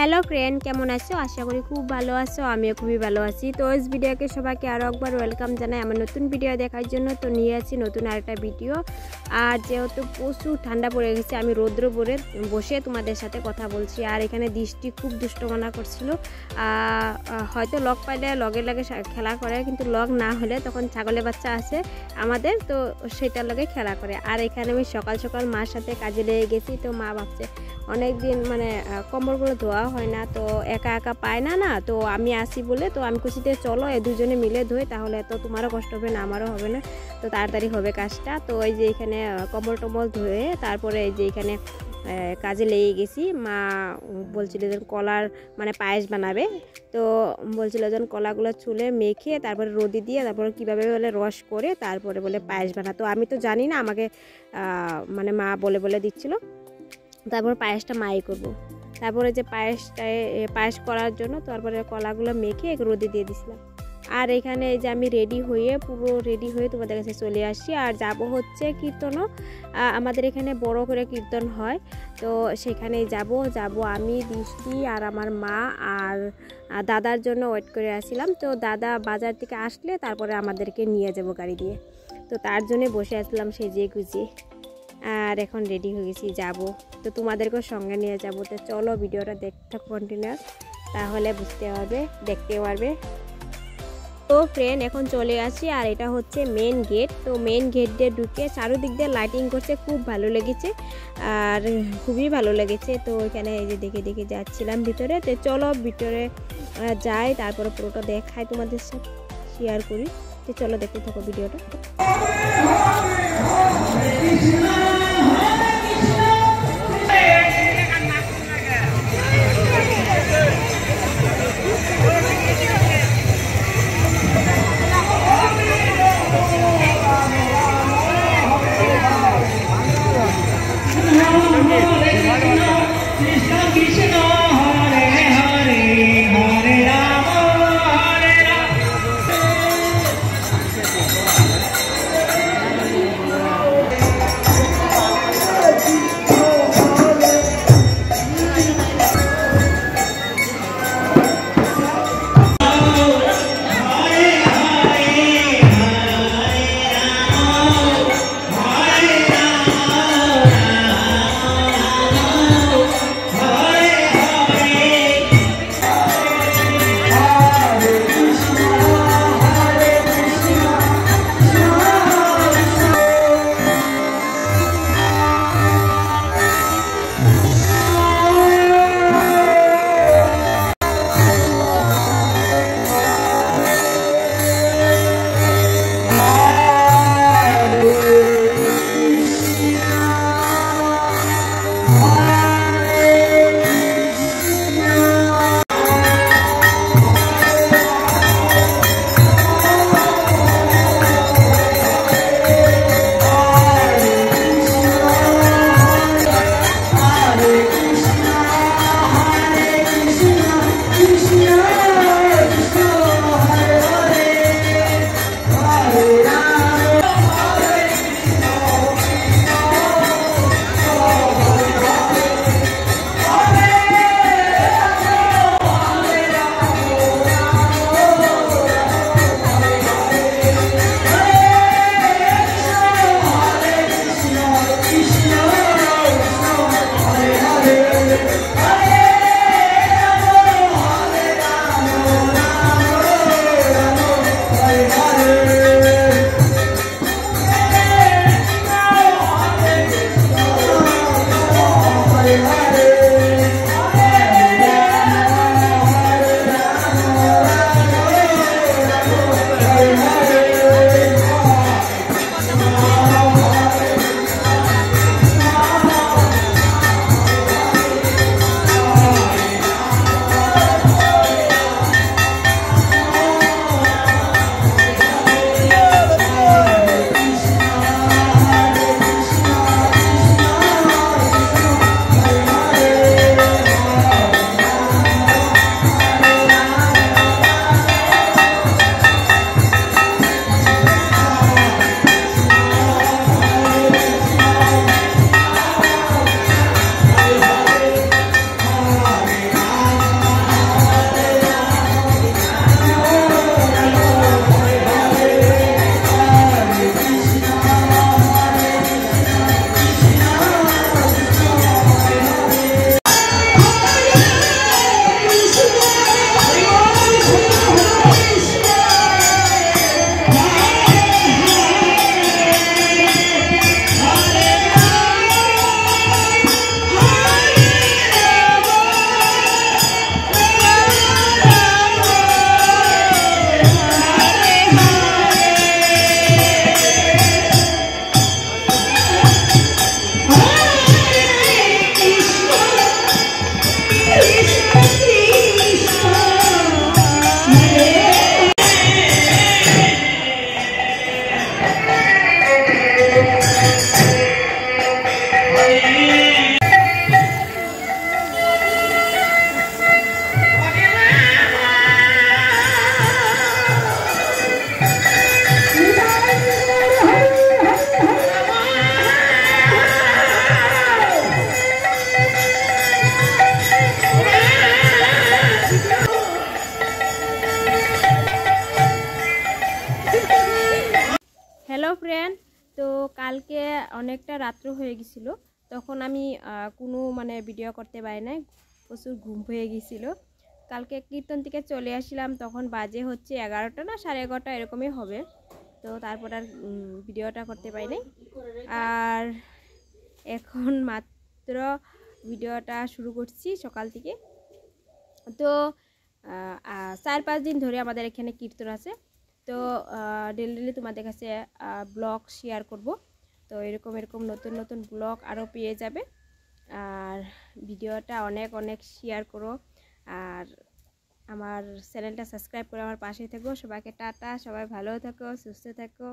Hello friend, কেমন আছো? আশা করি খুব ভালো আছো। আমিও খুবই ভালো আছি। তো এই ভিডিওকে সবাইকে আরও একবার ওয়েলকাম জানাই আমার নতুন ভিডিও দেখার জন্য। তো নিয়ে আছি নতুন আরেকটা ভিডিও। আর যেহেতু প্রচুর ঠান্ডা পড়ে গেছে, আমি রৌদ্র পরে বসে তোমাদের সাথে কথা বলছি। আর এখানে দৃষ্টি খুব দুষ্টমনা করছিল। হয়তো লগ পাইলে লগে লাগে খেলা করে, কিন্তু লগ না হলে তখন ছাগলের বাচ্চা আছে আমাদের, তো সেটার লগে খেলা করে। আর এখানে আমি সকাল সকাল মার সাথে কাজে লেগে গেছি। তো মা ভাবছে অনেক দিন মানে কম্বলগুলো ধোয়া হয় না, তো একা একা পায় না, তো আমি আসি বলে, তো আমি খুশিতে চলো দুজনে মিলে ধুই, তাহলে তো তোমারও কষ্ট হবে না, আমারও হবে না, তো তাড়াতাড়ি হবে কাজটা। তো এই যে এখানে কম্বল টম্বল ধুয়ে তারপরে এই যে এখানে কাজে লেগে গেছি। মা বলছিল যে কলার মানে পায়েস বানাবে, তো বলছিল যে কলাগুলো চুলে মেখে তারপরে রোদি দিয়ে তারপরে কীভাবে বলে রস করে তারপরে বলে পায়েস বানা। তো আমি তো জানি না, আমাকে মানে মা বলে দিচ্ছিল। তারপর পায়েসটা মাই করব। তারপরে যে পায়েস করার জন্য তারপরে কলাগুলো মেখে রোদে দিয়ে দিছিলাম। আর এখানে এই যে আমি পুরো রেডি হয়ে তোমাদের কাছে চলে আসছি। আর যাব হচ্ছে কীর্তনও, আমাদের এখানে বড় করে কীর্তন হয়, তো সেখানেই যাব আমি, দৃষ্টি আর আমার মা আর দাদার জন্য ওয়েট করে আসছিলাম। তো দাদা বাজার থেকে আসলে তারপরে আমাদেরকে নিয়ে যাব গাড়ি দিয়ে, তো তার জন্য বসে আসলাম সেজিয়ে গুজিয়ে। আর এখন রেডি হয়ে গেছি, যাব, তো তোমাদেরকেও সঙ্গে নিয়ে যাব। তো চলো ভিডিওটা দেখতে কন্টিনিউয়াস, তাহলে দেখতে পারবে। তো ফ্রেন্ড এখন চলে আসি, আর এটা হচ্ছে মেন গেট। তো মেন গেট দিয়ে ঢুকে চারোদিক দিয়ে লাইটিং করছে, খুব ভালো লেগেছে, আর খুবই ভালো লেগেছে। তো এখানে এই যে দেখে যাচ্ছিলাম ভিতরে। তো চলো ভিতরে যাই, তারপরে পুরোটা দেখাই তোমাদের সাথে শেয়ার করি। তো চলো দেখতে থাকো ভিডিওটা। কালকে অনেকটা রাত্র হয়ে গেছিলো, তখন আমি কোনো মানে ভিডিও করতে পারি নাই, প্রচুর ঘুম হয়ে গেছিলো। কালকে কীর্তন থেকে চলে আসলাম, তখন বাজে হচ্ছে 11টা না 11:30 এরকমই হবে। তো তারপর আর ভিডিওটা করতে পারি নাই। আর এখন মাত্র ভিডিওটা শুরু করছি সকাল থেকে। তো 4-5 দিন ধরে আমাদের এখানে কীর্তন আছে। তো ডেলি তোমাদের কাছে ব্লগ শেয়ার করব। তো এরকম নতুন নতুন ব্লগ আরও পেয়ে যাবে। আর ভিডিওটা অনেক অনেক শেয়ার করো, আর আমার চ্যানেলটা সাবস্ক্রাইব করে আমার পাশে থেকো। সবাইকে টাটা, সবাই ভালো থাকো, সুস্থ থাকো।